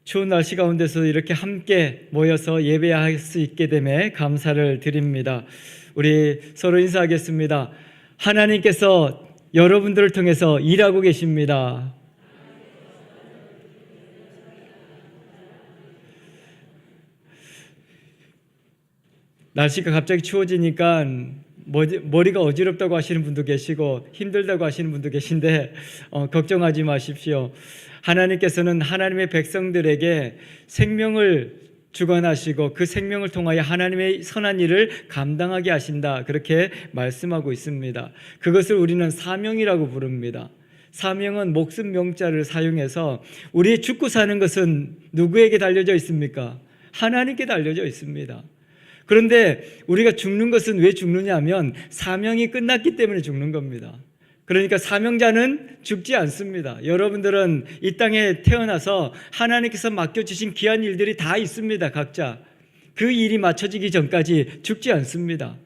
추운 날씨 가운데서 이렇게 함께 모여서 예배할 수 있게 됨에 감사를 드립니다. 우리 서로 인사하겠습니다. 하나님께서 여러분들을 통해서 일하고 계십니다. 날씨가 갑자기 추워지니까 머리가 어지럽다고 하시는 분도 계시고 힘들다고 하시는 분도 계신데 걱정하지 마십시오. 하나님께서는 하나님의 백성들에게 생명을 주관하시고 그 생명을 통하여 하나님의 선한 일을 감당하게 하신다, 그렇게 말씀하고 있습니다. 그것을 우리는 사명이라고 부릅니다. 사명은 목숨 명자를 사용해서 우리 죽고 사는 것은 누구에게 달려져 있습니까? 하나님께 달려져 있습니다. 그런데 우리가 죽는 것은 왜 죽느냐 하면 사명이 끝났기 때문에 죽는 겁니다. 그러니까 사명자는 죽지 않습니다. 여러분들은 이 땅에 태어나서 하나님께서 맡겨주신 귀한 일들이 다 있습니다. 각자 그 일이 맞춰지기 전까지 죽지 않습니다.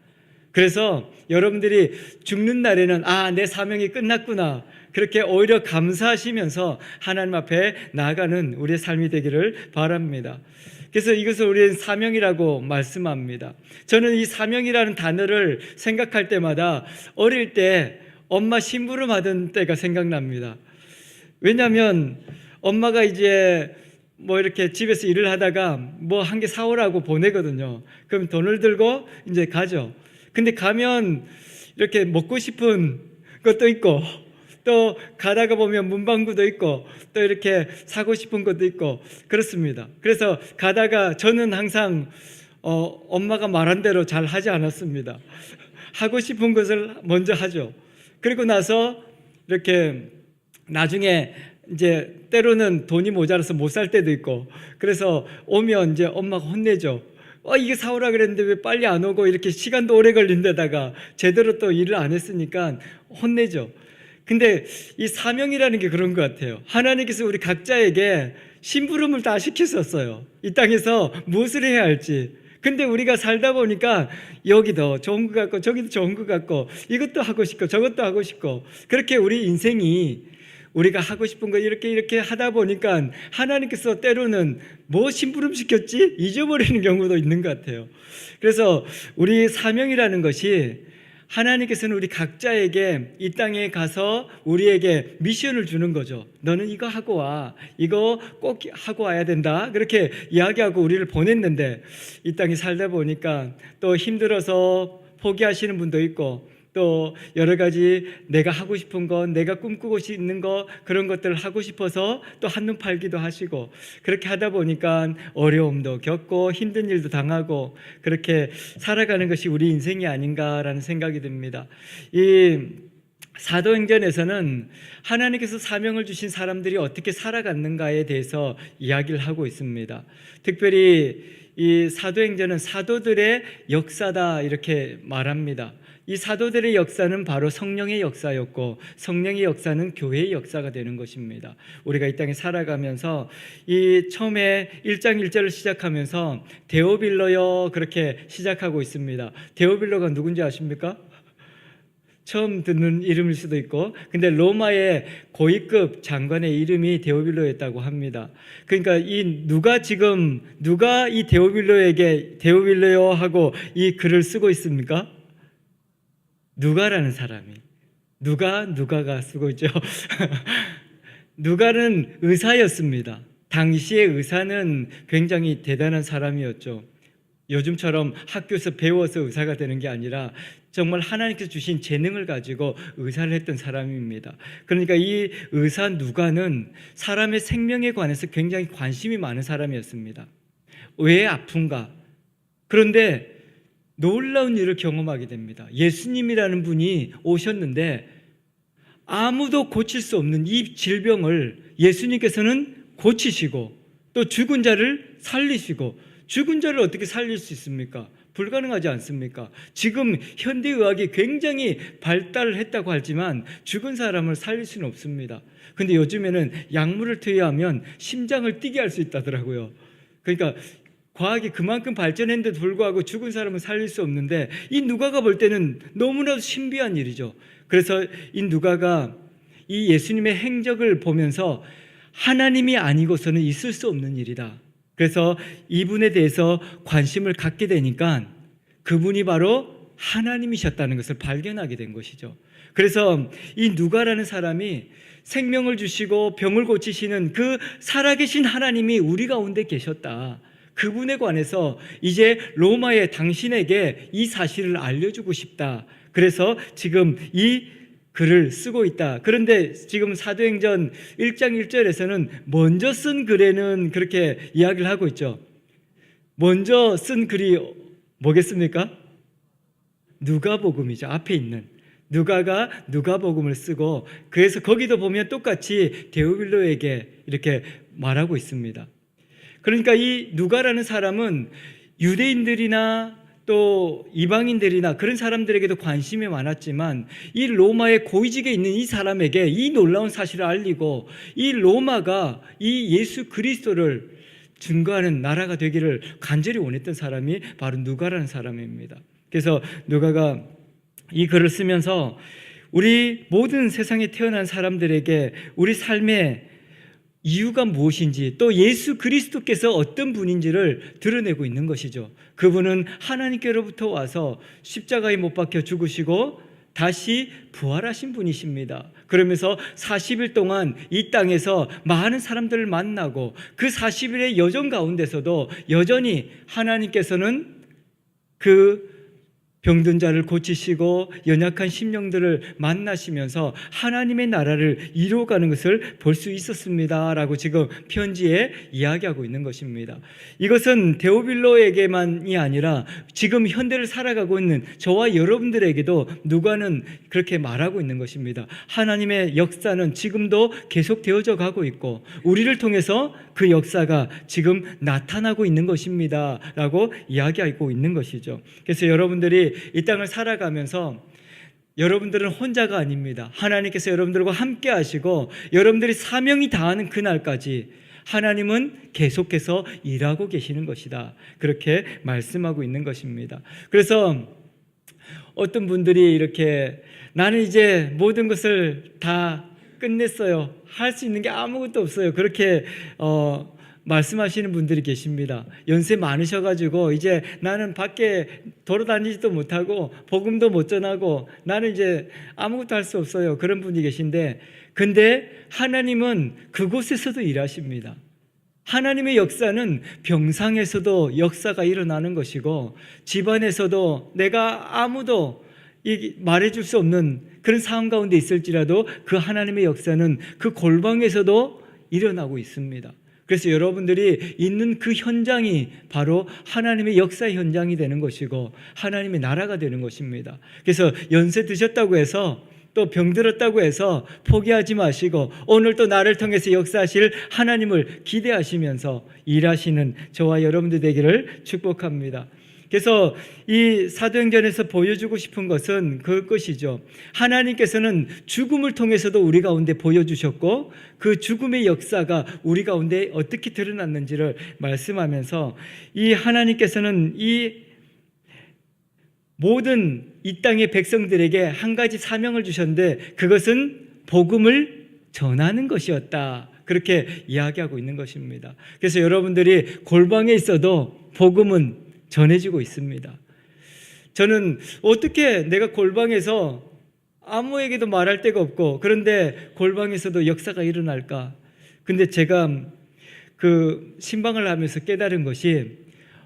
그래서 여러분들이 죽는 날에는 내 사명이 끝났구나, 그렇게 오히려 감사하시면서 하나님 앞에 나아가는 우리의 삶이 되기를 바랍니다. 그래서 이것을 우리는 사명이라고 말씀합니다. 저는 이 사명이라는 단어를 생각할 때마다 어릴 때 엄마 심부름 하던 때가 생각납니다. 왜냐하면 엄마가 이제 이렇게 집에서 일을 하다가 한 개 사오라고 보내거든요. 그럼 돈을 들고 이제 가죠. 근데 가면 이렇게 먹고 싶은 것도 있고, 또 가다가 보면 문방구도 있고, 또 이렇게 사고 싶은 것도 있고 그렇습니다. 그래서 가다가 저는 항상 엄마가 말한 대로 잘 하지 않았습니다. 하고 싶은 것을 먼저 하죠. 그리고 나서 이렇게 나중에 이제 때로는 돈이 모자라서 못 살 때도 있고, 그래서 오면 이제 엄마가 혼내죠. 이게 사오라 그랬는데 왜 빨리 안 오고, 이렇게 시간도 오래 걸린 데다가 제대로 또 일을 안 했으니까 혼내죠. 근데 이 사명이라는 게 그런 것 같아요. 하나님께서 우리 각자에게 심부름을 다 시켰었어요. 이 땅에서 무엇을 해야 할지. 근데 우리가 살다 보니까 여기도 좋은 것 같고 저기도 좋은 것 같고 이것도 하고 싶고 저것도 하고 싶고, 그렇게 우리 인생이 우리가 하고 싶은 거 이렇게 하다 보니까 하나님께서 때로는 심부름 시켰지? 잊어버리는 경우도 있는 것 같아요. 그래서 우리 사명이라는 것이 하나님께서는 우리 각자에게 이 땅에 가서 우리에게 미션을 주는 거죠. 너는 이거 하고 와. 이거 꼭 하고 와야 된다. 그렇게 이야기하고 우리를 보냈는데, 이 땅에 살다 보니까 또 힘들어서 포기하시는 분도 있고, 또 여러 가지 내가 하고 싶은 것, 내가 꿈꾸고 있는 것, 그런 것들을 하고 싶어서 또 한눈 팔기도 하시고, 그렇게 하다 보니까 어려움도 겪고 힘든 일도 당하고, 그렇게 살아가는 것이 우리 인생이 아닌가라는 생각이 듭니다. 이 사도행전에서는 하나님께서 사명을 주신 사람들이 어떻게 살아갔는가에 대해서 이야기를 하고 있습니다. 특별히 이 사도행전은 사도들의 역사다, 이렇게 말합니다. 이 사도들의 역사는 바로 성령의 역사였고, 성령의 역사는 교회의 역사가 되는 것입니다. 우리가 이 땅에 살아가면서 이 처음에 1장 1절을 시작하면서 데오빌로여, 그렇게 시작하고 있습니다. 데오빌로가 누군지 아십니까? 처음 듣는 이름일 수도 있고, 근데 로마의 고위급 장관의 이름이 데오빌로였다고 합니다. 그러니까 누가 이 데오빌로에게 데오빌로여 하고 이 글을 쓰고 있습니까? 누가라는 사람이, 누가가 쓰고 있죠. 누가는 의사였습니다. 당시의 의사는 굉장히 대단한 사람이었죠. 요즘처럼 학교에서 배워서 의사가 되는 게 아니라 정말 하나님께서 주신 재능을 가지고 의사를 했던 사람입니다. 그러니까 이 의사 누가는 사람의 생명에 관해서 굉장히 관심이 많은 사람이었습니다. 왜 아픈가? 그런데 놀라운 일을 경험하게 됩니다. 예수님이라는 분이 오셨는데 아무도 고칠 수 없는 이 질병을 예수님께서는 고치시고, 또 죽은 자를 살리시고, 죽은 자를 어떻게 살릴 수 있습니까? 불가능하지 않습니까? 지금 현대의학이 굉장히 발달을 했다고 하지만 죽은 사람을 살릴 수는 없습니다. 근데 요즘에는 약물을 투여하면 심장을 뛰게 할 수 있다더라고요. 그러니까 과학이 그만큼 발전했는데도 불구하고 죽은 사람은 살릴 수 없는데, 이 누가가 볼 때는 너무나도 신비한 일이죠. 그래서 이 누가가 이 예수님의 행적을 보면서 하나님이 아니고서는 있을 수 없는 일이다. 그래서 이분에 대해서 관심을 갖게 되니까 그분이 바로 하나님이셨다는 것을 발견하게 된 것이죠. 그래서 이 누가라는 사람이 생명을 주시고 병을 고치시는 그 살아계신 하나님이 우리 가운데 계셨다. 그분에 관해서 이제 로마의 당신에게 이 사실을 알려주고 싶다. 그래서 지금 이 글을 쓰고 있다. 그런데 지금 사도행전 1장 1절에서는 먼저 쓴 글에는 그렇게 이야기를 하고 있죠. 먼저 쓴 글이 뭐겠습니까? 누가복음이죠. 앞에 있는 누가가 누가복음을 쓰고, 그래서 거기도 보면 똑같이 데오빌로에게 이렇게 말하고 있습니다. 그러니까 이 누가라는 사람은 유대인들이나 또 이방인들이나 그런 사람들에게도 관심이 많았지만 이 로마의 고위직에 있는 이 사람에게 이 놀라운 사실을 알리고 이 로마가 이 예수 그리스도를 증거하는 나라가 되기를 간절히 원했던 사람이 바로 누가라는 사람입니다. 그래서 누가가 이 글을 쓰면서 우리 모든 세상에 태어난 사람들에게 우리 삶의 이유가 무엇인지, 또 예수 그리스도께서 어떤 분인지를 드러내고 있는 것이죠. 그분은 하나님께로부터 와서 십자가에 못 박혀 죽으시고 다시 부활하신 분이십니다. 그러면서 40일 동안 이 땅에서 많은 사람들을 만나고 그 40일의 여정 가운데서도 여전히 하나님께서는 그 병든 자를 고치시고 연약한 심령들을 만나시면서 하나님의 나라를 이루어가는 것을 볼 수 있었습니다 라고 지금 편지에 이야기하고 있는 것입니다. 이것은 데오빌로에게만이 아니라 지금 현대를 살아가고 있는 저와 여러분들에게도 누가는 그렇게 말하고 있는 것입니다. 하나님의 역사는 지금도 계속 되어져 가고 있고 우리를 통해서 그 역사가 지금 나타나고 있는 것입니다 라고 이야기하고 있는 것이죠. 그래서 여러분들이 이 땅을 살아가면서 여러분들은 혼자가 아닙니다. 하나님께서 여러분들과 함께 하시고 여러분들이 사명이 다하는 그날까지 하나님은 계속해서 일하고 계시는 것이다. 그렇게 말씀하고 있는 것입니다. 그래서 어떤 분들이 이렇게 나는 이제 모든 것을 다 끝냈어요. 할 수 있는 게 아무것도 없어요. 그렇게 말씀하시는 분들이 계십니다. 연세 많으셔가지고 이제 나는 밖에 돌아다니지도 못하고 복음도 못 전하고 나는 이제 아무것도 할 수 없어요. 그런 분이 계신데, 근데 하나님은 그곳에서도 일하십니다. 하나님의 역사는 병상에서도 역사가 일어나는 것이고 집안에서도 내가 아무도 말해줄 수 없는 그런 상황 가운데 있을지라도 그 하나님의 역사는 그 골방에서도 일어나고 있습니다. 그래서 여러분들이 있는 그 현장이 바로 하나님의 역사의 현장이 되는 것이고 하나님의 나라가 되는 것입니다. 그래서 연세 드셨다고 해서 또 병들었다고 해서 포기하지 마시고 오늘 또 나를 통해서 역사하실 하나님을 기대하시면서 일하시는 저와 여러분들 되기를 축복합니다. 그래서 이 사도행전에서 보여주고 싶은 것은 그것이죠. 하나님께서는 죽음을 통해서도 우리 가운데 보여주셨고 그 죽음의 역사가 우리 가운데 어떻게 드러났는지를 말씀하면서 이 하나님께서는 이 모든 이 땅의 백성들에게 한 가지 사명을 주셨는데 그것은 복음을 전하는 것이었다. 그렇게 이야기하고 있는 것입니다. 그래서 여러분들이 골방에 있어도 복음은 전해지고 있습니다. 저는 어떻게 내가 골방에서 아무에게도 말할 데가 없고 그런데 골방에서도 역사가 일어날까? 근데 제가 그 신방을 하면서 깨달은 것이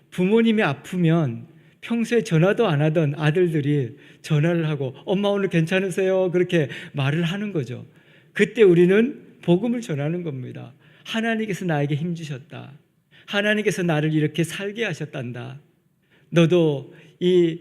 부모님이 아프면 평소에 전화도 안 하던 아들들이 전화를 하고 엄마 오늘 괜찮으세요? 그렇게 말을 하는 거죠. 그때 우리는 복음을 전하는 겁니다. 하나님께서 나에게 힘 주셨다. 하나님께서 나를 이렇게 살게 하셨단다. 너도 이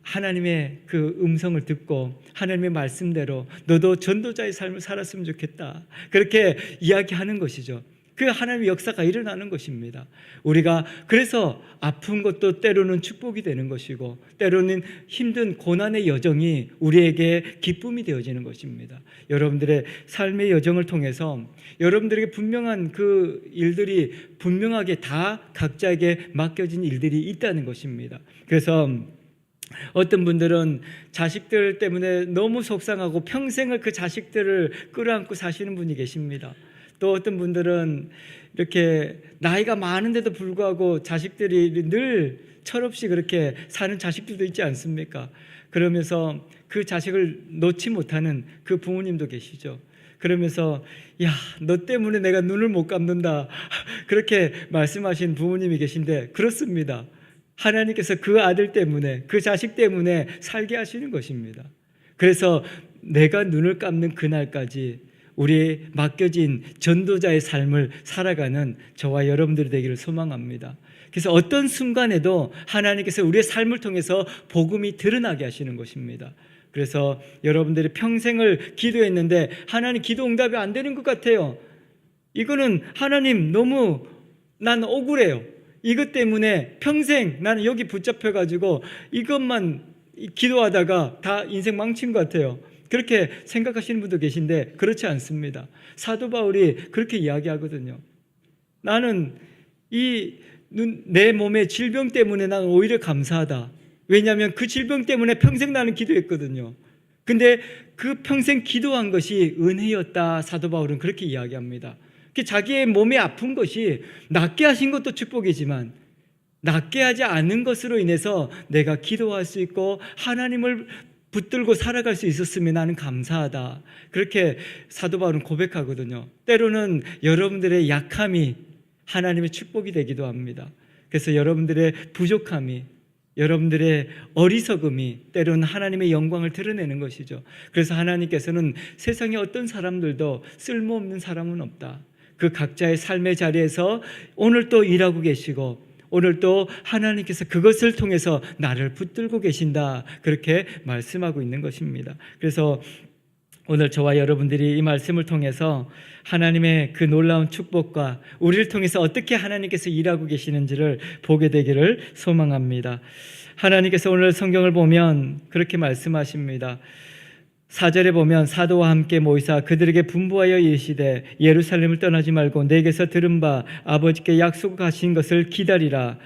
하나님의 그 음성을 듣고 하나님의 말씀대로 너도 전도자의 삶을 살았으면 좋겠다. 그렇게 이야기하는 것이죠. 그 하나님의 역사가 일어나는 것입니다. 우리가 그래서 아픈 것도 때로는 축복이 되는 것이고 때로는 힘든 고난의 여정이 우리에게 기쁨이 되어지는 것입니다. 여러분들의 삶의 여정을 통해서 여러분들에게 분명한 그 일들이 분명하게 다 각자에게 맡겨진 일들이 있다는 것입니다. 그래서 어떤 분들은 자식들 때문에 너무 속상하고 평생을 그 자식들을 끌어안고 사시는 분이 계십니다. 또 어떤 분들은 이렇게 나이가 많은데도 불구하고 자식들이 늘 철없이 그렇게 사는 자식들도 있지 않습니까? 그러면서 그 자식을 놓지 못하는 그 부모님도 계시죠. 그러면서 야, 너 때문에 내가 눈을 못 감는다 그렇게 말씀하신 부모님이 계신데, 그렇습니다. 하나님께서 그 아들 때문에, 그 자식 때문에 살게 하시는 것입니다. 그래서 내가 눈을 감는 그날까지 우리 맡겨진 전도자의 삶을 살아가는 저와 여러분들이 되기를 소망합니다. 그래서 어떤 순간에도 하나님께서 우리의 삶을 통해서 복음이 드러나게 하시는 것입니다. 그래서 여러분들이 평생을 기도했는데 하나님 기도 응답이 안 되는 것 같아요. 이거는 하나님 너무 난 억울해요. 이것 때문에 평생 나는 여기 붙잡혀가지고 이것만 기도하다가 다 인생 망친 것 같아요. 그렇게 생각하시는 분도 계신데 그렇지 않습니다. 사도 바울이 그렇게 이야기하거든요. 나는 내 몸의 질병 때문에 나는 오히려 감사하다. 왜냐하면 그 질병 때문에 평생 나는 기도했거든요. 근데 그 평생 기도한 것이 은혜였다. 사도 바울은 그렇게 이야기합니다. 자기의 몸에 아픈 것이 낫게 하신 것도 축복이지만 낫게 하지 않은 것으로 인해서 내가 기도할 수 있고 하나님을 붙들고 살아갈 수 있었으면 나는 감사하다. 그렇게 사도 바울은 고백하거든요. 때로는 여러분들의 약함이 하나님의 축복이 되기도 합니다. 그래서 여러분들의 부족함이, 여러분들의 어리석음이 때로는 하나님의 영광을 드러내는 것이죠. 그래서 하나님께서는 세상에 어떤 사람들도 쓸모없는 사람은 없다. 그 각자의 삶의 자리에서 오늘 또 일하고 계시고 오늘 또 하나님께서 그것을 통해서 나를 붙들고 계신다. 그렇게 말씀하고 있는 것입니다. 그래서 오늘 저와 여러분들이 이 말씀을 통해서 하나님의 그 놀라운 축복과 우리를 통해서 어떻게 하나님께서 일하고 계시는지를 보게 되기를 소망합니다. 하나님께서 오늘 성경을 보면 그렇게 말씀하십니다. 4절에 보면 사도와 함께 모이사 그들에게 분부하여 이르시되 예루살렘을 떠나지 말고 내게서 들은 바 아버지께 약속하신 것을 기다리라.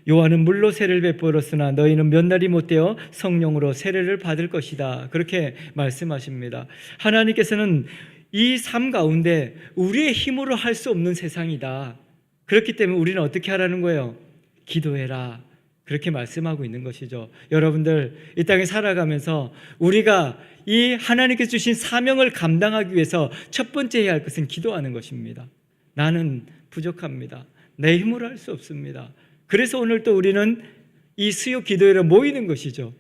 요한은 물로 세례를 베풀었으나 너희는 몇 날이 못되어 성령으로 세례를 받을 것이다. 그렇게 말씀하십니다. 하나님께서는 이 삶 가운데 우리의 힘으로 할 수 없는 세상이다. 그렇기 때문에 우리는 어떻게 하라는 거예요? 기도해라. 그렇게 말씀하고 있는 것이죠. 여러분들 이 땅에 살아가면서 우리가 이 하나님께서 주신 사명을 감당하기 위해서 첫 번째 해야 할 것은 기도하는 것입니다. 나는 부족합니다. 내 힘으로 할 수 없습니다. 그래서 오늘 또 우리는 이 수요 기도회로 모이는 것이죠.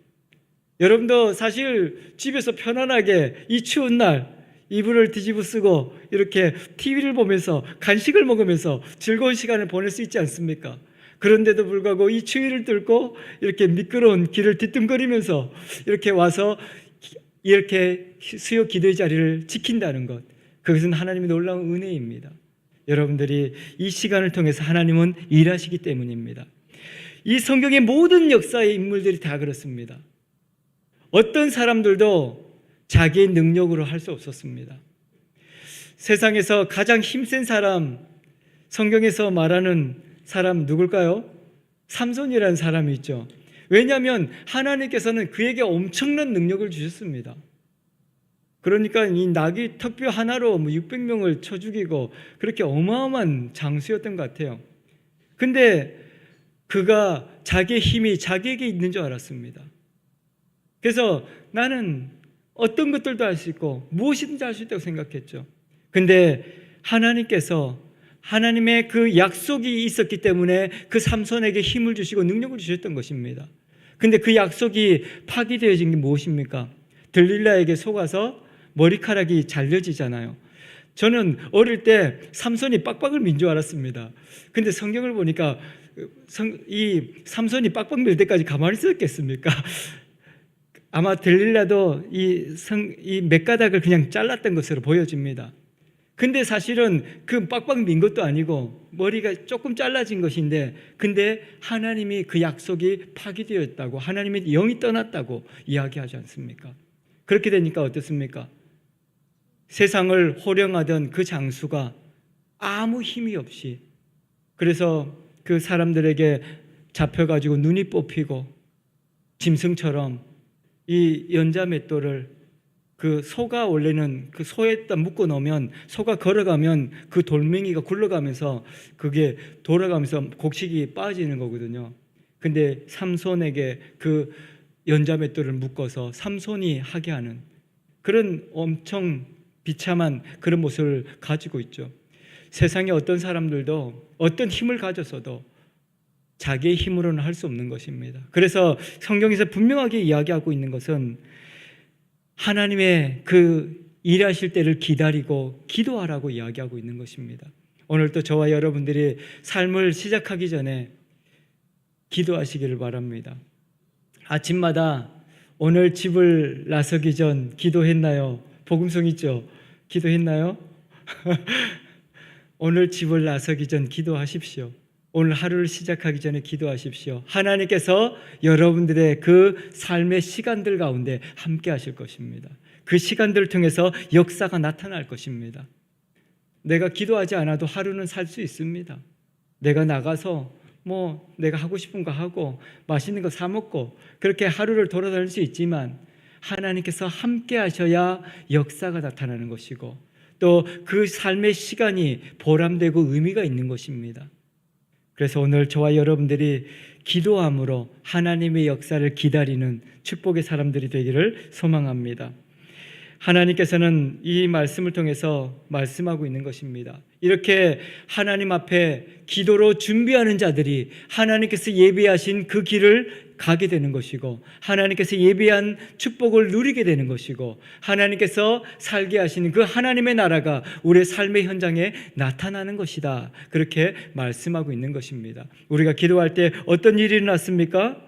여러분도 사실 집에서 편안하게 이 추운 날 이불을 뒤집어 쓰고 이렇게 TV를 보면서 간식을 먹으면서 즐거운 시간을 보낼 수 있지 않습니까? 그런데도 불구하고 이 추위를 뚫고 이렇게 미끄러운 길을 뒤뚱거리면서 이렇게 와서 이렇게 수요 기도의 자리를 지킨다는 것, 그것은 하나님의 놀라운 은혜입니다. 여러분들이 이 시간을 통해서 하나님은 일하시기 때문입니다. 이 성경의 모든 역사의 인물들이 다 그렇습니다. 어떤 사람들도 자기의 능력으로 할 수 없었습니다. 세상에서 가장 힘센 사람, 성경에서 말하는 사람 누굴까요? 삼손이라는 사람이 있죠. 왜냐하면 하나님께서는 그에게 엄청난 능력을 주셨습니다. 그러니까 이 나귀 턱뼈 하나로 600명을 쳐 죽이고 그렇게 어마어마한 장수였던 것 같아요. 근데 그가 자기의 힘이 자기에게 있는 줄 알았습니다. 그래서 나는 어떤 것들도 할 수 있고 무엇이든지 할 수 있다고 생각했죠. 근데 하나님께서 하나님의 그 약속이 있었기 때문에 그 삼손에게 힘을 주시고 능력을 주셨던 것입니다. 근데 그 약속이 파기되어진 게 무엇입니까? 들릴라에게 속아서 머리카락이 잘려지잖아요. 저는 어릴 때 삼손이 빡빡을 민 줄 알았습니다. 근데 성경을 보니까 이 삼손이 빡빡 밀 때까지 가만히 있었겠습니까? 아마 들릴라도 이 맥가닥을 그냥 잘랐던 것으로 보여집니다. 근데 사실은 그 빡빡 민 것도 아니고 머리가 조금 잘라진 것인데, 근데 하나님이 그 약속이 파기되었다고, 하나님의 영이 떠났다고 이야기하지 않습니까? 그렇게 되니까 어떻습니까? 세상을 호령하던 그 장수가 아무 힘이 없이, 그래서 그 사람들에게 잡혀가지고 눈이 뽑히고 짐승처럼 이 연자맷돌을 그 소가 원래는 그 소에다 묶어 놓으면 소가 걸어가면 그 돌멩이가 굴러가면서 그게 돌아가면서 곡식이 빠지는 거거든요. 근데 삼손에게 그 연자맷돌을 묶어서 삼손이 하게 하는 그런 엄청 비참한 그런 모습을 가지고 있죠. 세상에 어떤 사람들도 어떤 힘을 가졌어도 자기의 힘으로는 할 수 없는 것입니다. 그래서 성경에서 분명하게 이야기하고 있는 것은 하나님의 그 일하실 때를 기다리고 기도하라고 이야기하고 있는 것입니다. 오늘도 저와 여러분들이 삶을 시작하기 전에 기도하시기를 바랍니다. 아침마다 오늘 집을 나서기 전 기도했나요? 복음성 있죠? 기도했나요? 오늘 집을 나서기 전 기도하십시오. 오늘 하루를 시작하기 전에 기도하십시오. 하나님께서 여러분들의 그 삶의 시간들 가운데 함께 하실 것입니다. 그 시간들을 통해서 역사가 나타날 것입니다. 내가 기도하지 않아도 하루는 살 수 있습니다. 내가 나가서 내가 하고 싶은 거 하고 맛있는 거 사 먹고 그렇게 하루를 돌아다닐 수 있지만 하나님께서 함께 하셔야 역사가 나타나는 것이고 또 그 삶의 시간이 보람되고 의미가 있는 것입니다. 그래서 오늘 저와 여러분들이 기도함으로 하나님의 역사를 기다리는 축복의 사람들이 되기를 소망합니다. 하나님께서는 이 말씀을 통해서 말씀하고 있는 것입니다. 이렇게 하나님 앞에 기도로 준비하는 자들이 하나님께서 예비하신 그 길을 가게 되는 것이고 하나님께서 예비한 축복을 누리게 되는 것이고 하나님께서 살게 하시는 그 하나님의 나라가 우리의 삶의 현장에 나타나는 것이다. 그렇게 말씀하고 있는 것입니다. 우리가 기도할 때 어떤 일이 일어났습니까?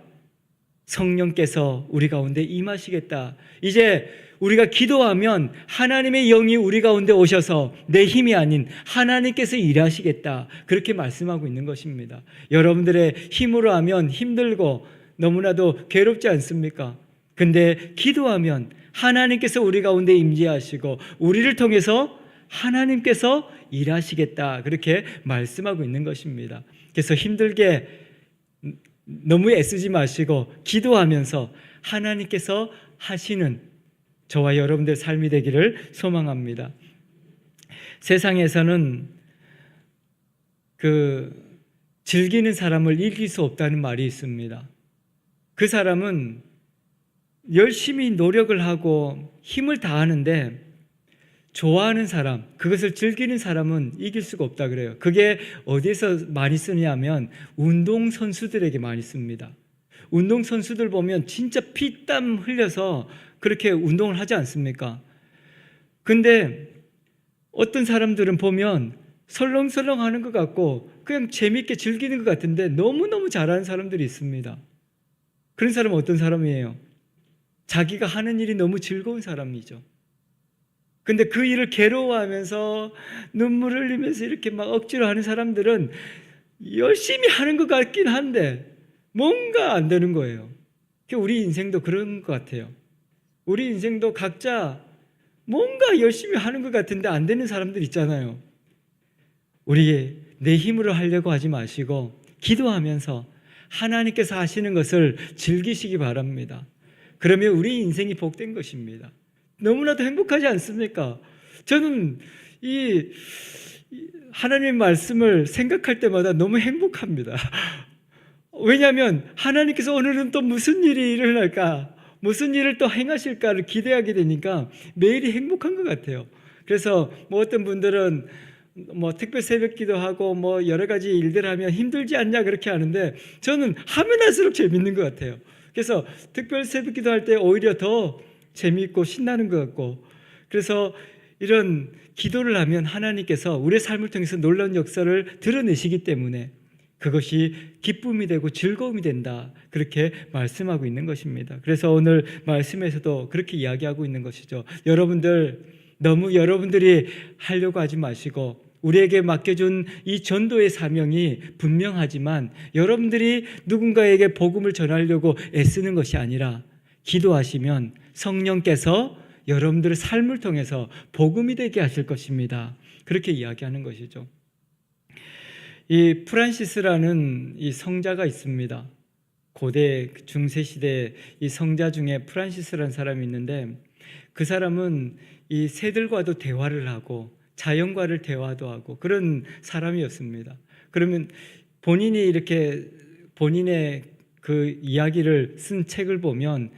성령께서 우리 가운데 임하시겠다. 이제 우리가 기도하면 하나님의 영이 우리 가운데 오셔서 내 힘이 아닌 하나님께서 일하시겠다. 그렇게 말씀하고 있는 것입니다. 여러분들의 힘으로 하면 힘들고 너무나도 괴롭지 않습니까? 근데 기도하면 하나님께서 우리 가운데 임재하시고 우리를 통해서 하나님께서 일하시겠다. 그렇게 말씀하고 있는 것입니다. 그래서 힘들게 너무 애쓰지 마시고 기도하면서 하나님께서 하시는 저와 여러분들의 삶이 되기를 소망합니다. 세상에서는 즐기는 사람을 이길 수 없다는 말이 있습니다. 그 사람은 열심히 노력을 하고 힘을 다하는데 좋아하는 사람, 그것을 즐기는 사람은 이길 수가 없다 그래요. 그게 어디서 많이 쓰냐면 운동선수들에게 많이 씁니다. 운동선수들 보면 진짜 피땀 흘려서 그렇게 운동을 하지 않습니까? 근데 어떤 사람들은 보면 설렁설렁 하는 것 같고 그냥 재밌게 즐기는 것 같은데 너무너무 잘하는 사람들이 있습니다. 그런 사람은 어떤 사람이에요? 자기가 하는 일이 너무 즐거운 사람이죠. 근데 그 일을 괴로워하면서 눈물을 흘리면서 이렇게 막 억지로 하는 사람들은 열심히 하는 것 같긴 한데 뭔가 안 되는 거예요. 우리 인생도 그런 것 같아요. 우리 인생도 각자 뭔가 열심히 하는 것 같은데 안 되는 사람들 있잖아요. 우리 내 힘으로 하려고 하지 마시고 기도하면서 하나님께서 하시는 것을 즐기시기 바랍니다. 그러면 우리 인생이 복된 것입니다. 너무나도 행복하지 않습니까? 저는 이 하나님의 말씀을 생각할 때마다 너무 행복합니다. 왜냐하면 하나님께서 오늘은 또 무슨 일이 일어날까? 무슨 일을 또 행하실까를 기대하게 되니까 매일이 행복한 것 같아요. 그래서 어떤 분들은 특별 새벽 기도하고 여러 가지 일들 하면 힘들지 않냐 그렇게 하는데 저는 하면 할수록 재밌는 것 같아요. 그래서 특별 새벽 기도할 때 오히려 더 재미있고 신나는 것 같고 그래서 이런 기도를 하면 하나님께서 우리의 삶을 통해서 놀라운 역사를 드러내시기 때문에 그것이 기쁨이 되고 즐거움이 된다. 그렇게 말씀하고 있는 것입니다. 그래서 오늘 말씀에서도 그렇게 이야기하고 있는 것이죠. 너무 여러분들이 하려고 하지 마시고 우리에게 맡겨준 이 전도의 사명이 분명하지만 여러분들이 누군가에게 복음을 전하려고 애쓰는 것이 아니라 기도하시면 성령께서 여러분들의 삶을 통해서 복음이 되게 하실 것입니다. 그렇게 이야기하는 것이죠. 이 프란시스라는 이 성자가 있습니다. 고대 중세 시대 이 성자 중에 프란시스라는 사람이 있는데 그 사람은 이 새들과도 대화를 하고 자연과를 대화도 하고 그런 사람이었습니다. 그러면 본인이 이렇게 본인의 그 이야기를 쓴 책을 보면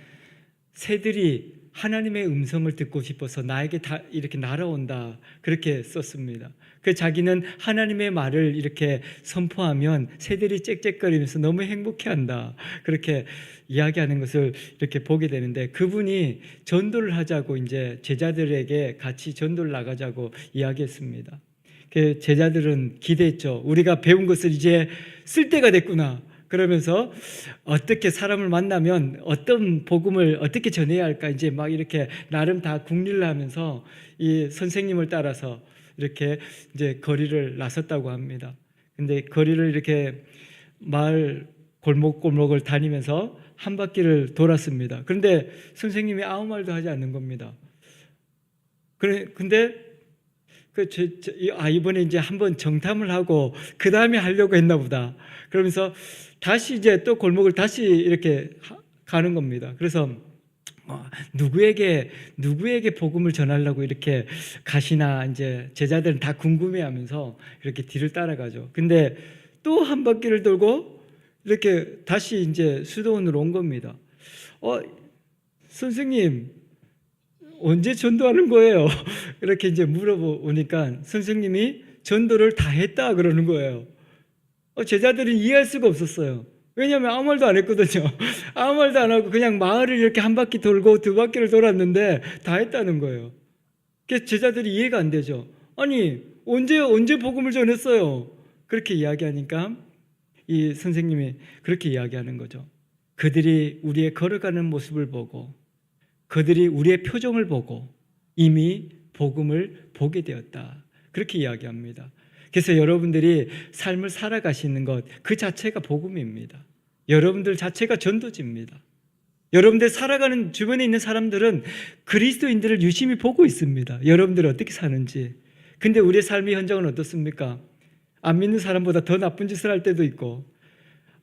새들이 하나님의 음성을 듣고 싶어서 나에게 다 이렇게 날아온다 그렇게 썼습니다. 그 자기는 하나님의 말을 이렇게 선포하면 새들이 짹짹거리면서 너무 행복해한다 그렇게 이야기하는 것을 이렇게 보게 되는데, 그분이 전도를 하자고 이제 제자들에게 같이 전도를 나가자고 이야기했습니다. 그 제자들은 기대했죠. 우리가 배운 것을 이제 쓸 때가 됐구나. 그러면서 어떻게 사람을 만나면 어떤 복음을 어떻게 전해야 할까 이제 막 이렇게 나름 다 궁리를 하면서 이 선생님을 따라서 이렇게 이제 거리를 나섰다고 합니다. 근데 거리를 이렇게 마을 골목골목을 다니면서 한 바퀴를 돌았습니다. 그런데 선생님이 아무 말도 하지 않는 겁니다. 근데 이번에 이제 한번 정탐을 하고 그 다음에 하려고 했나 보다. 그러면서 다시 이제 또 골목을 다시 이렇게 가는 겁니다. 그래서 누구에게 복음을 전하려고 이렇게 가시나 이제 제자들은 다 궁금해하면서 이렇게 뒤를 따라가죠. 근데 또 한 바퀴를 돌고 이렇게 다시 이제 수도원으로 온 겁니다. 선생님 언제 전도하는 거예요? 이렇게 이제 물어보니까 선생님이 전도를 다 했다 그러는 거예요. 제자들은 이해할 수가 없었어요. 왜냐하면 아무 말도 안 했거든요. 아무 말도 안 하고 그냥 마을을 이렇게 한 바퀴 돌고 두 바퀴를 돌았는데 다 했다는 거예요. 그래서 제자들이 이해가 안 되죠. 아니 언제 복음을 전했어요? 그렇게 이야기하니까 이 선생님이 그렇게 이야기하는 거죠. 그들이 우리의 걸어가는 모습을 보고 그들이 우리의 표정을 보고 이미 복음을 보게 되었다. 그렇게 이야기합니다. 그래서 여러분들이 삶을 살아가시는 것 그 자체가 복음입니다. 여러분들 자체가 전도지입니다. 여러분들 살아가는 주변에 있는 사람들은 그리스도인들을 유심히 보고 있습니다. 여러분들 어떻게 사는지. 근데 우리의 삶의 현장은 어떻습니까? 안 믿는 사람보다 더 나쁜 짓을 할 때도 있고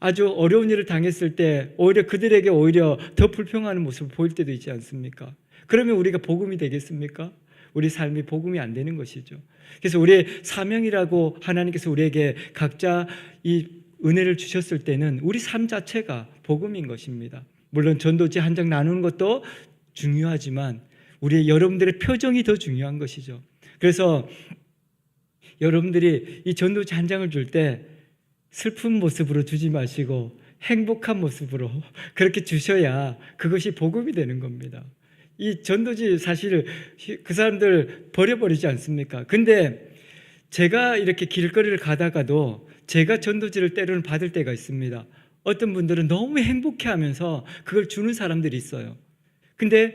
아주 어려운 일을 당했을 때 오히려 그들에게 오히려 더 불평하는 모습을 보일 때도 있지 않습니까? 그러면 우리가 복음이 되겠습니까? 우리 삶이 복음이 안 되는 것이죠. 그래서 우리의 사명이라고 하나님께서 우리에게 각자 이 은혜를 주셨을 때는 우리 삶 자체가 복음인 것입니다. 물론 전도지 한 장 나누는 것도 중요하지만 여러분들의 표정이 더 중요한 것이죠. 그래서 여러분들이 이 전도지 한 장을 줄 때 슬픈 모습으로 주지 마시고 행복한 모습으로 그렇게 주셔야 그것이 복음이 되는 겁니다. 이 전도지 사실 그 사람들 버려버리지 않습니까? 근데 제가 이렇게 길거리를 가다가도 제가 전도지를 때로는 받을 때가 있습니다. 어떤 분들은 너무 행복해하면서 그걸 주는 사람들이 있어요. 근데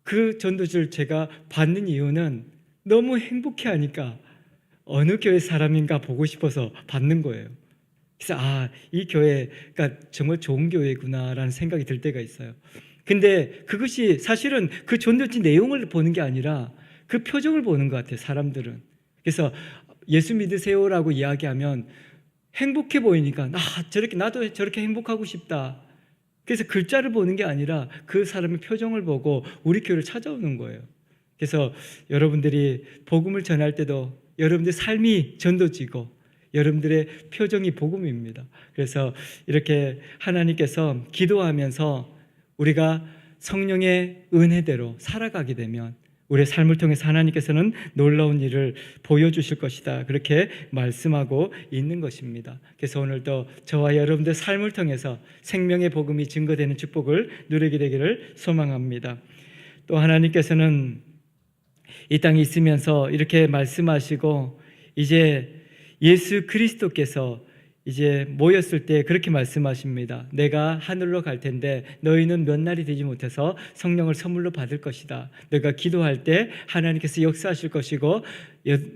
그 전도지를 제가 받는 이유는 너무 행복해하니까 어느 교회 사람인가 보고 싶어서 받는 거예요. 그래서 이 교회가 정말 좋은 교회구나라는 생각이 들 때가 있어요. 근데 그것이 사실은 그 전도지 내용을 보는 게 아니라 그 표정을 보는 것 같아요, 사람들은. 그래서 예수 믿으세요라고 이야기하면 행복해 보이니까 나도 저렇게 행복하고 싶다. 그래서 글자를 보는 게 아니라 그 사람의 표정을 보고 우리 교회를 찾아오는 거예요. 그래서 여러분들이 복음을 전할 때도 여러분들의 삶이 전도지고 여러분들의 표정이 복음입니다. 그래서 이렇게 하나님께서 기도하면서 우리가 성령의 은혜대로 살아가게 되면 우리의 삶을 통해서 하나님께서는 놀라운 일을 보여주실 것이다. 그렇게 말씀하고 있는 것입니다. 그래서 오늘도 저와 여러분들의 삶을 통해서 생명의 복음이 증거되는 축복을 누리게 되기를 소망합니다. 또 하나님께서는 이 땅에 있으면서 이렇게 말씀하시고 이제 예수 그리스도께서 이제 모였을 때 그렇게 말씀하십니다. 내가 하늘로 갈 텐데 너희는 몇 날이 되지 못해서 성령을 선물로 받을 것이다. 너희가 기도할 때 하나님께서 역사하실 것이고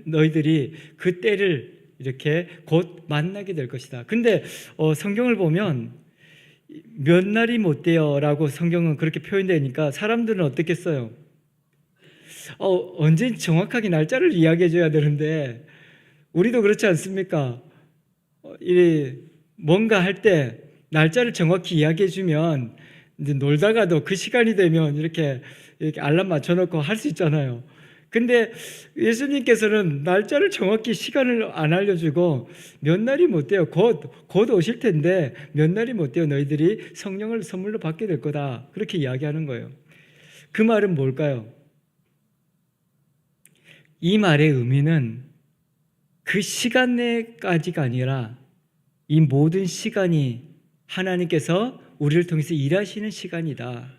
너희들이 그 때를 이렇게 곧 만나게 될 것이다. 근데 성경을 보면 몇 날이 못 돼요 라고 성경은 그렇게 표현되니까 사람들은 어떻겠어요? 언제 정확하게 날짜를 이야기해 줘야 되는데 우리도 그렇지 않습니까? 뭔가 할 때 날짜를 정확히 이야기해 주면 이제 놀다가도 그 시간이 되면 이렇게 알람 맞춰놓고 할 수 있잖아요. 근데 예수님께서는 날짜를 정확히 시간을 안 알려주고 몇 날이 못 돼요. 곧 오실 텐데 몇 날이 못 돼요. 너희들이 성령을 선물로 받게 될 거다. 그렇게 이야기하는 거예요. 그 말은 뭘까요? 이 말의 의미는 그 시간 내까지가 아니라 이 모든 시간이 하나님께서 우리를 통해서 일하시는 시간이다.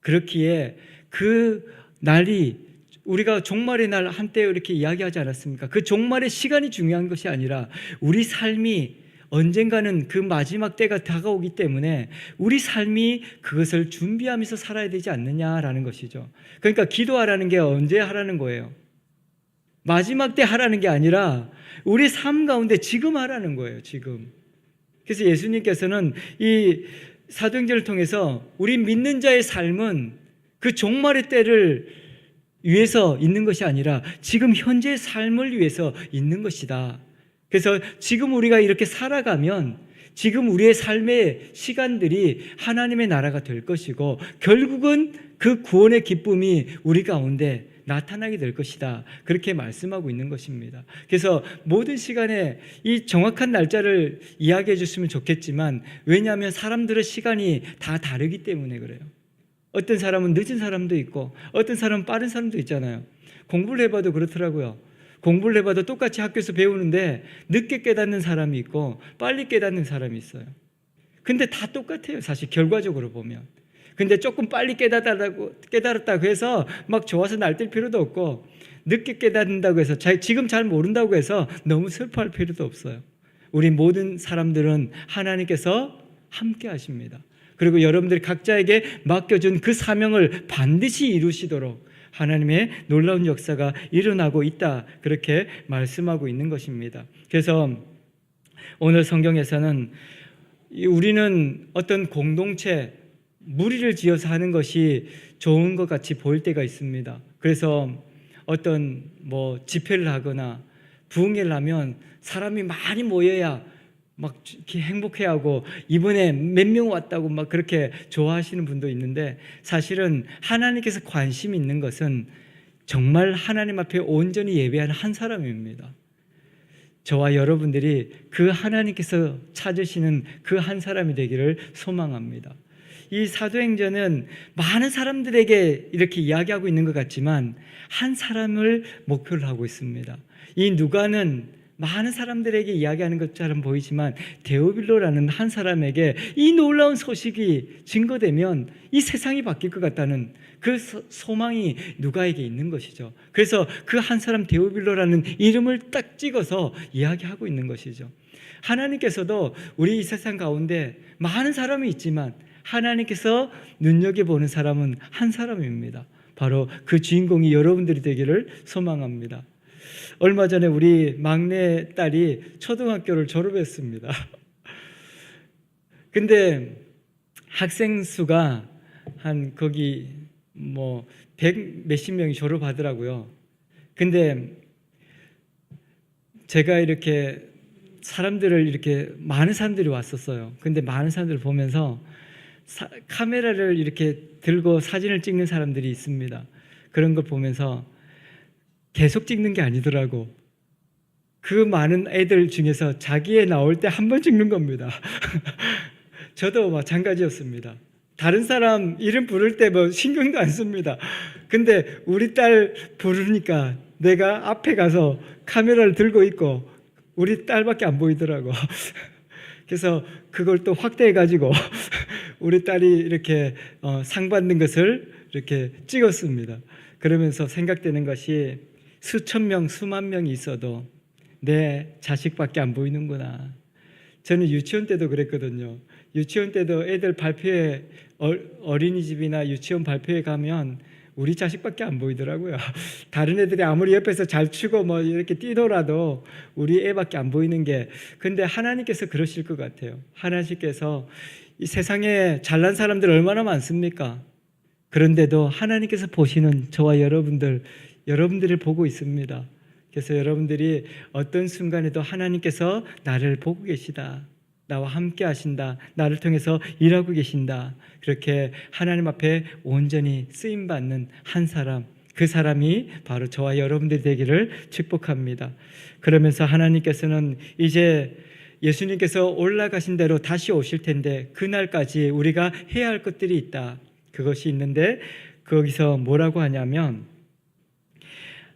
그렇기에 그 날이 우리가 종말의 날 한때 이렇게 이야기하지 않았습니까? 그 종말의 시간이 중요한 것이 아니라 우리 삶이 언젠가는 그 마지막 때가 다가오기 때문에 우리 삶이 그것을 준비하면서 살아야 되지 않느냐라는 것이죠. 그러니까 기도하라는 게 언제 하라는 거예요? 마지막 때 하라는 게 아니라 우리 삶 가운데 지금 하라는 거예요. 지금. 그래서 예수님께서는 이 사도행전을 통해서 우리 믿는 자의 삶은 그 종말의 때를 위해서 있는 것이 아니라 지금 현재의 삶을 위해서 있는 것이다. 그래서 지금 우리가 이렇게 살아가면 지금 우리의 삶의 시간들이 하나님의 나라가 될 것이고 결국은 그 구원의 기쁨이 우리 가운데 나타나게 될 것이다. 그렇게 말씀하고 있는 것입니다. 그래서 모든 시간에 이 정확한 날짜를 이야기해 줬으면 좋겠지만 왜냐하면 사람들의 시간이 다 다르기 때문에 그래요. 어떤 사람은 늦은 사람도 있고 어떤 사람은 빠른 사람도 있잖아요. 공부를 해봐도 그렇더라고요. 공부를 해봐도 똑같이 학교에서 배우는데 늦게 깨닫는 사람이 있고 빨리 깨닫는 사람이 있어요. 근데 다 똑같아요. 사실 결과적으로 보면. 근데 조금 빨리 깨달았다고 해서 막 좋아서 날뛸 필요도 없고 늦게 깨닫는다고 해서 지금 잘 모른다고 해서 너무 슬퍼할 필요도 없어요. 우리 모든 사람들은 하나님께서 함께 하십니다. 그리고 여러분들이 각자에게 맡겨준 그 사명을 반드시 이루시도록 하나님의 놀라운 역사가 일어나고 있다. 그렇게 말씀하고 있는 것입니다. 그래서 오늘 성경에서는 우리는 어떤 공동체, 무리를 지어서 하는 것이 좋은 것 같이 보일 때가 있습니다. 그래서 어떤 집회를 하거나 부흥회를 하면 사람이 많이 모여야 막 이렇게 행복해하고 이번에 몇 명 왔다고 막 그렇게 좋아하시는 분도 있는데 사실은 하나님께서 관심 있는 것은 정말 하나님 앞에 온전히 예배하는 한 사람입니다. 저와 여러분들이 그 하나님께서 찾으시는 그 한 사람이 되기를 소망합니다. 이 사도행전은 많은 사람들에게 이렇게 이야기하고 있는 것 같지만 한 사람을 목표로 하고 있습니다. 이 누가는 많은 사람들에게 이야기하는 것처럼 보이지만 데오빌로라는 한 사람에게 이 놀라운 소식이 증거되면 이 세상이 바뀔 것 같다는 그 소망이 누가에게 있는 것이죠. 그래서 그 한 사람 데오빌로라는 이름을 딱 찍어서 이야기하고 있는 것이죠. 하나님께서도 우리 이 세상 가운데 많은 사람이 있지만 하나님께서 눈여겨보는 사람은 한 사람입니다. 바로 그 주인공이 여러분들이 되기를 소망합니다. 얼마 전에 우리 막내 딸이 초등학교를 졸업했습니다. 근데 학생 수가 한 거기 100 몇십 명이 졸업하더라고요. 근데 제가 이렇게 사람들을 이렇게 많은 사람들이 왔었어요. 근데 많은 사람들을 보면서 카메라를 이렇게 들고 사진을 찍는 사람들이 있습니다. 그런 걸 보면서 계속 찍는 게 아니더라고. 그 많은 애들 중에서 자기애 나올 때 한 번 찍는 겁니다. 저도 마찬가지였습니다. 다른 사람 이름 부를 때 신경도 안 씁니다. 근데 우리 딸 부르니까 내가 앞에 가서 카메라를 들고 있고 우리 딸밖에 안 보이더라고. 그래서 그걸 또 확대해가지고 우리 딸이 이렇게 상 받는 것을 이렇게 찍었습니다. 그러면서 생각되는 것이 수천 명, 수만 명이 있어도 내 자식밖에 안 보이는구나. 저는 유치원 때도 그랬거든요. 유치원 때도 애들 발표회, 어린이집이나 유치원 발표회 가면 우리 자식밖에 안 보이더라고요. 다른 애들이 아무리 옆에서 잘 추고 이렇게 뛰더라도 우리 애밖에 안 보이는 게, 근데 하나님께서 그러실 것 같아요. 하나님께서 이 세상에 잘난 사람들 얼마나 많습니까? 그런데도 하나님께서 보시는 저와 여러분들을 보고 있습니다. 그래서 여러분들이 어떤 순간에도 하나님께서 나를 보고 계시다. 나와 함께 하신다. 나를 통해서 일하고 계신다. 그렇게 하나님 앞에 온전히 쓰임받는 한 사람, 그 사람이 바로 저와 여러분들이 되기를 축복합니다. 그러면서 하나님께서는 이제 예수님께서 올라가신 대로 다시 오실 텐데 그날까지 우리가 해야 할 것들이 있다. 그것이 있는데 거기서 뭐라고 하냐면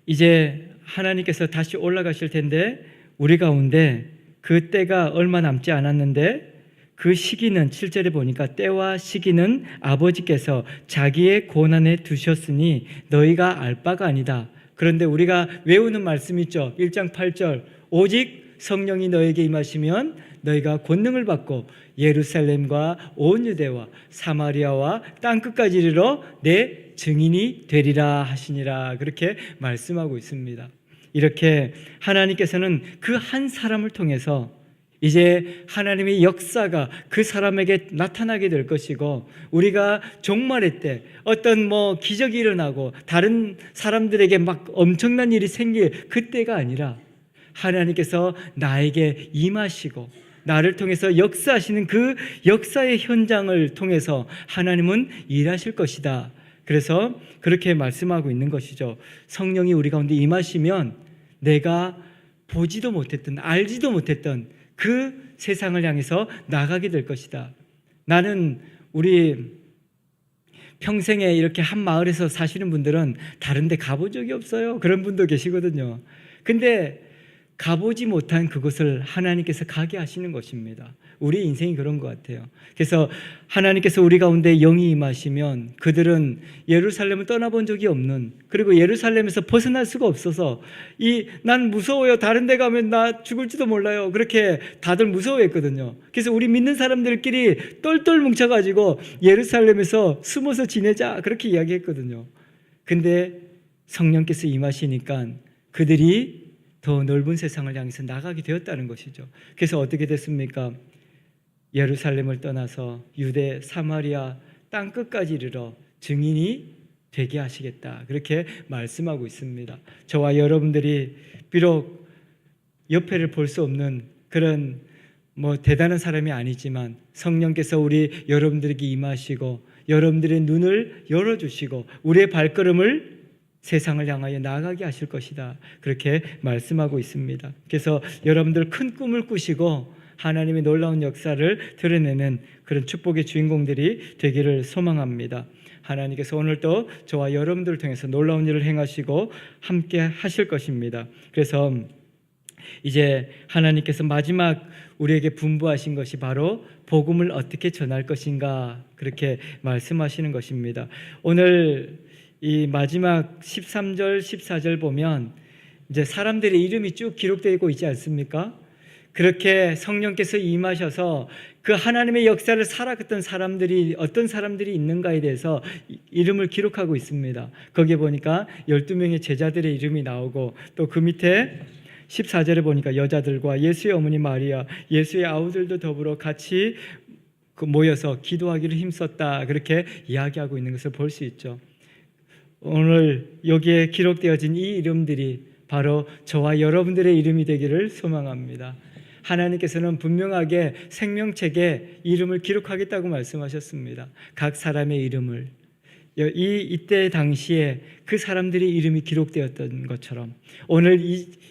이제 하나님께서 다시 올라가실 텐데 우리 가운데 그 때가 얼마 남지 않았는데 그 시기는 7절에 보니까 때와 시기는 아버지께서 자기의 권한에 두셨으니 너희가 알 바가 아니다. 그런데 우리가 외우는 말씀 있죠. 1장 8절 오직 성령이 너에게 임하시면 너희가 권능을 받고 예루살렘과 온 유대와 사마리아와 땅끝까지 이르러 내 증인이 되리라 하시니라. 그렇게 말씀하고 있습니다. 이렇게 하나님께서는 그 한 사람을 통해서 이제 하나님의 역사가 그 사람에게 나타나게 될 것이고 우리가 종말의 때 어떤 기적이 일어나고 다른 사람들에게 막 엄청난 일이 생길 그때가 아니라 하나님께서 나에게 임하시고 나를 통해서 역사하시는 그 역사의 현장을 통해서 하나님은 일하실 것이다. 그래서 그렇게 말씀하고 있는 것이죠. 성령이 우리 가운데 임하시면 내가 보지도 못했던 알지도 못했던 그 세상을 향해서 나가게 될 것이다. 나는 우리 평생에 이렇게 한 마을에서 사시는 분들은 다른 데 가본 적이 없어요. 그런 분도 계시거든요. 근데 가보지 못한 그곳을 하나님께서 가게 하시는 것입니다. 우리 인생이 그런 것 같아요. 그래서 하나님께서 우리 가운데 영이 임하시면 그들은 예루살렘을 떠나본 적이 없는, 그리고 예루살렘에서 벗어날 수가 없어서 난 무서워요. 다른 데 가면 나 죽을지도 몰라요. 그렇게 다들 무서워했거든요. 그래서 우리 믿는 사람들끼리 똘똘 뭉쳐가지고 예루살렘에서 숨어서 지내자 그렇게 이야기했거든요. 근데 성령께서 임하시니까 그들이 더 넓은 세상을 향해서 나가게 되었다는 것이죠. 그래서 어떻게 됐습니까? 예루살렘을 떠나서 유대, 사마리아 땅끝까지 이르러 증인이 되게 하시겠다. 그렇게 말씀하고 있습니다. 저와 여러분들이 비록 옆에를 볼 수 없는 그런 대단한 사람이 아니지만 성령께서 우리 여러분들에게 임하시고 여러분들의 눈을 열어주시고 우리의 발걸음을 세상을 향하여 나아가게 하실 것이다. 그렇게 말씀하고 있습니다. 그래서 여러분들 큰 꿈을 꾸시고 하나님의 놀라운 역사를 드러내는 그런 축복의 주인공들이 되기를 소망합니다. 하나님께서 오늘도 저와 여러분들을 통해서 놀라운 일을 행하시고 함께 하실 것입니다. 그래서 이제 하나님께서 마지막 우리에게 분부하신 것이 바로 복음을 어떻게 전할 것인가 그렇게 말씀하시는 것입니다. 오늘 이 마지막 13절, 14절 보면 이제 사람들의 이름이 쭉 기록되고 있지 않습니까? 그렇게 성령께서 임하셔서 그 하나님의 역사를 살아갔던 사람들이 어떤 사람들이 있는가에 대해서 이름을 기록하고 있습니다. 거기에 보니까 12명의 제자들의 이름이 나오고 또 그 밑에 14절에 보니까 여자들과 예수의 어머니 마리아, 예수의 아우들도 더불어 같이 모여서 기도하기를 힘썼다 그렇게 이야기하고 있는 것을 볼 수 있죠. 오늘 여기에 기록되어진 이 이름들이 바로 저와 여러분들의 이름이 되기를 소망합니다. 하나님께서는 분명하게 생명책에 이름을 기록하겠다고 말씀하셨습니다. 각 사람의 이름을 이때 당시에 그 사람들의 이름이 기록되었던 것처럼 오늘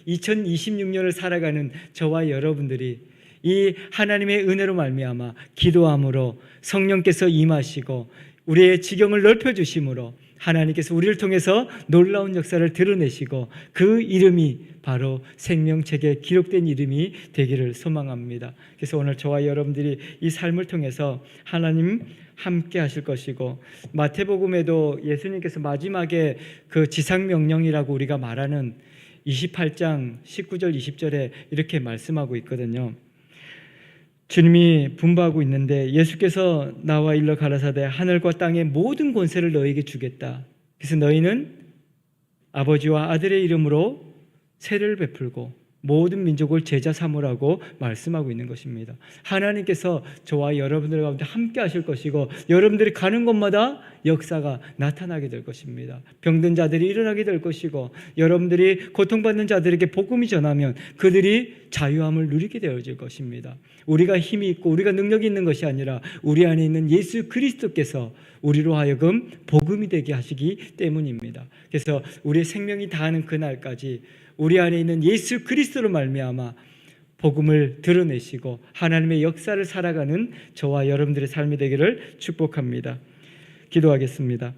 2026년을 살아가는 저와 여러분들이 이 하나님의 은혜로 말미암아 기도함으로 성령께서 임하시고 우리의 지경을 넓혀주심으로 하나님께서 우리를 통해서 놀라운 역사를 드러내시고 그 이름이 바로 생명책에 기록된 이름이 되기를 소망합니다. 그래서 오늘 저와 여러분들이 이 삶을 통해서 하나님 함께 하실 것이고 마태복음에도 예수님께서 마지막에 그 지상명령이라고 우리가 말하는 28장 19절 20절에 이렇게 말씀하고 있거든요. 주님이 분부하고 있는데 예수께서 나와 일러 가라사대 하늘과 땅의 모든 권세를 너에게 주겠다. 그래서 너희는 아버지와 아들의 이름으로 세례를 베풀고 모든 민족을 제자 삼으라고 말씀하고 있는 것입니다. 하나님께서 저와 여러분들 가운데 함께 하실 것이고 여러분들이 가는 곳마다 역사가 나타나게 될 것입니다. 병든 자들이 일어나게 될 것이고 여러분들이 고통받는 자들에게 복음이 전하면 그들이 자유함을 누리게 되어질 것입니다. 우리가 힘이 있고 우리가 능력이 있는 것이 아니라 우리 안에 있는 예수 그리스도께서 우리로 하여금 복음이 되게 하시기 때문입니다. 그래서 우리의 생명이 다하는 그날까지 우리 안에 있는 예수 그리스도로 말미암아 복음을 드러내시고 하나님의 역사를 살아가는 저와 여러분들의 삶이 되기를 축복합니다. 기도하겠습니다.